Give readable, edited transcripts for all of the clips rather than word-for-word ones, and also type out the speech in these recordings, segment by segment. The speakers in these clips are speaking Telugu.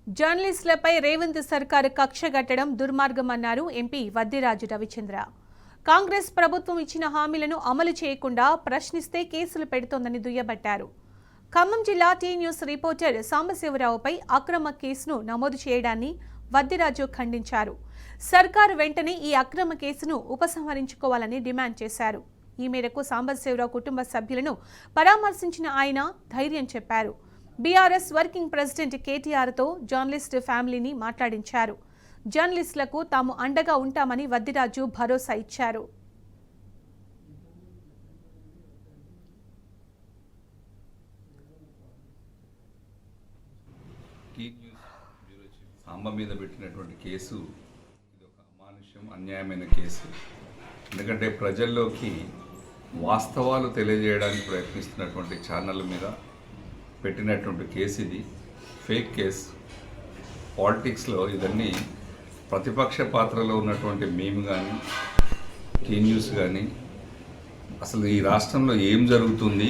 జర్నలిస్టులపై రేవంత్ సర్కారు కక్షగట్టడం దుర్మార్గమన్నారు ఎంపీ వద్దిరాజు రవిచంద్ర. కాంగ్రెస్ ప్రభుత్వం ఇచ్చిన హామీలను అమలు చేయకుండా ప్రశ్నిస్తే కేసులు పెడుతోందని దుయ్యబట్టారు. ఖమ్మం జిల్లా టీ న్యూస్ రిపోర్టర్ సాంబశివరావుపై అక్రమ కేసును నమోదు చేయడాన్ని వద్దిరాజు ఖండించారు. సర్కారు వెంటనే ఈ అక్రమ కేసును ఉపసంహరించుకోవాలని డిమాండ్ చేశారు. ఈ మేరకు సాంబశివరావు కుటుంబ సభ్యులను పరామర్శించిన ఆయన ధైర్యం చెప్పారు. బీఆర్ఎస్ వర్కింగ్ ప్రెసిడెంట్ కేటీఆర్తో జర్నలిస్టు ఫ్యామిలీని మాట్లాడించారు. జర్నలిస్టులకు తాము అండగా ఉంటామని వద్దిరాజు భరోసా ఇచ్చారు. సాంబ మీద పెట్టినటువంటి కేసు ఇది ఒక అమానుష్యం, అన్యాయమైన కేసు. ఎందుకంటే ప్రజల్లోకి వాస్తవాలు తెలియజేయడానికి ప్రయత్నిస్తున్నటువంటి ఛానళ్ళ మీద పెట్టినటువంటి కేసు ఇది ఫేక్ కేసు. పాలిటిక్స్లో ఇవన్నీ ప్రతిపక్ష పాత్రలో ఉన్నటువంటి మేము కానీ టీ న్యూస్ కానీ అసలు ఈ రాష్ట్రంలో ఏం జరుగుతుంది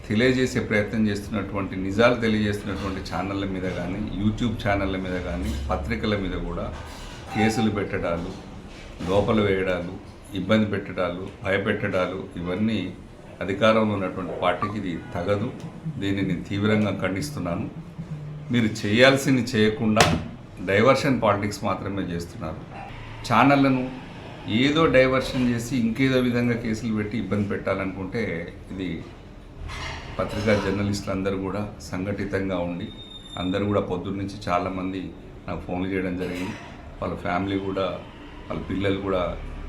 తెలియజేసే ప్రయత్నం చేస్తున్నటువంటి నిజాలు తెలియజేస్తున్నటువంటి ఛానళ్ళ మీద కానీ యూట్యూబ్ ఛానళ్ళ మీద కానీ పత్రికల మీద కూడా కేసులు పెట్టడాలు, లోపల వేయడాలు, ఇబ్బంది పెట్టడాలు, భయపెట్టడాలు ఇవన్నీ అధికారంలో ఉన్నటువంటి పార్టీకి ఇది తగదు. దీనిని తీవ్రంగా ఖండిస్తున్నాను. మీరు చేయాల్సింది చేయకుండా డైవర్షన్ పాలిటిక్స్ మాత్రమే చేస్తున్నారు. ఛానళ్లను ఏదో డైవర్షన్ చేసి ఇంకేదో విధంగా కేసులు పెట్టి ఇబ్బంది పెట్టాలనుకుంటే ఇది పత్రికా జర్నలిస్టులు అందరూ కూడా సంఘటితంగా ఉండి అందరూ కూడా పొద్దున్న నుంచి చాలామంది నాకు ఫోన్లు చేయడం జరిగింది. వాళ్ళ ఫ్యామిలీ కూడా వాళ్ళ పిల్లలు కూడా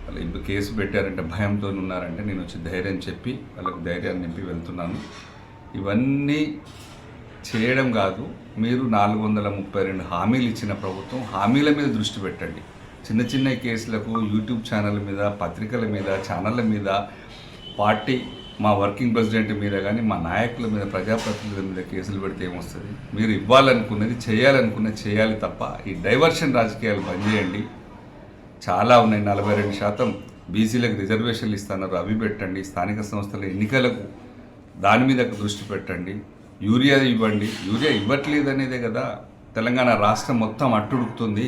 వాళ్ళు కేసు పెట్టారంటే భయంతో ఉన్నారంటే నేను వచ్చి ధైర్యం చెప్పి వాళ్ళకు ధైర్యాన్ని నింపి వెళ్తున్నాను. ఇవన్నీ చేయడం కాదు, మీరు 432 హామీలు ఇచ్చిన ప్రభుత్వం హామీల మీద దృష్టి పెట్టండి. చిన్న చిన్న కేసులకు యూట్యూబ్ ఛానళ్ళ మీద, పత్రికల మీద, ఛానళ్ళ మీద, పార్టీ మా వర్కింగ్ ప్రెసిడెంట్ మీద కానీ మా నాయకుల మీద, ప్రజాప్రతినిధుల మీద కేసులు పెడితే ఏమొస్తుంది? మీరు ఇవ్వాలనుకున్నది చేయాలనుకున్నది చేయాలి తప్ప ఈ డైవర్షన్ రాజకీయాలు బంద్ చేయండి. చాలా ఉన్నాయి. 42% బీసీలకు రిజర్వేషన్లు ఇస్తున్నారు, అవి పెట్టండి. స్థానిక సంస్థల ఎన్నికలకు దాని మీద దృష్టి పెట్టండి. యూరియా ఇవ్వండి. యూరియా ఇవ్వట్లేదు అనేదే కదా తెలంగాణ రాష్ట్రం మొత్తం అట్టుడుకుతుంది.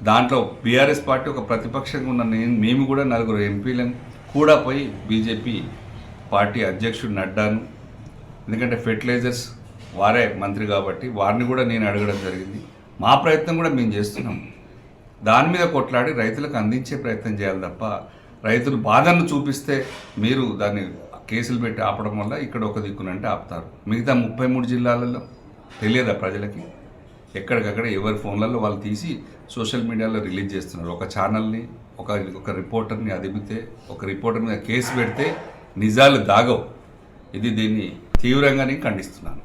దాంట్లో బీఆర్ఎస్ పార్టీ ఒక ప్రతిపక్షంగా ఉన్న మేము కూడా 4 ఎంపీలను కూడా పోయి బీజేపీ పార్టీ అధ్యక్షుడు నడ్డాను, ఎందుకంటే ఫెర్టిలైజర్స్ వారే మంత్రి కాబట్టి వారిని కూడా నేను అడగడం జరిగింది. మా ప్రయత్నం కూడా మేము చేస్తున్నాం. దాని మీద కొట్లాడి రైతులకు అందించే ప్రయత్నం చేయాలి తప్ప రైతులు బాధను చూపిస్తే మీరు దాన్ని కేసులు పెట్టి ఆపడం వల్ల ఇక్కడ ఒక దిక్కునంటే ఆపుతారు. మిగతా 33 జిల్లాలలో తెలియదా ప్రజలకి? ఎక్కడికక్కడ ఎవరి ఫోన్లలో వాళ్ళు తీసి సోషల్ మీడియాలో రిలీజ్ చేస్తున్నారు. ఒక ఛానల్ని ఒక రిపోర్టర్ని అదిమితే, ఒక రిపోర్టర్ మీద కేసు పెడితే నిజాలు దాగవు. దీన్ని తీవ్రంగానే ఖండిస్తున్నాను.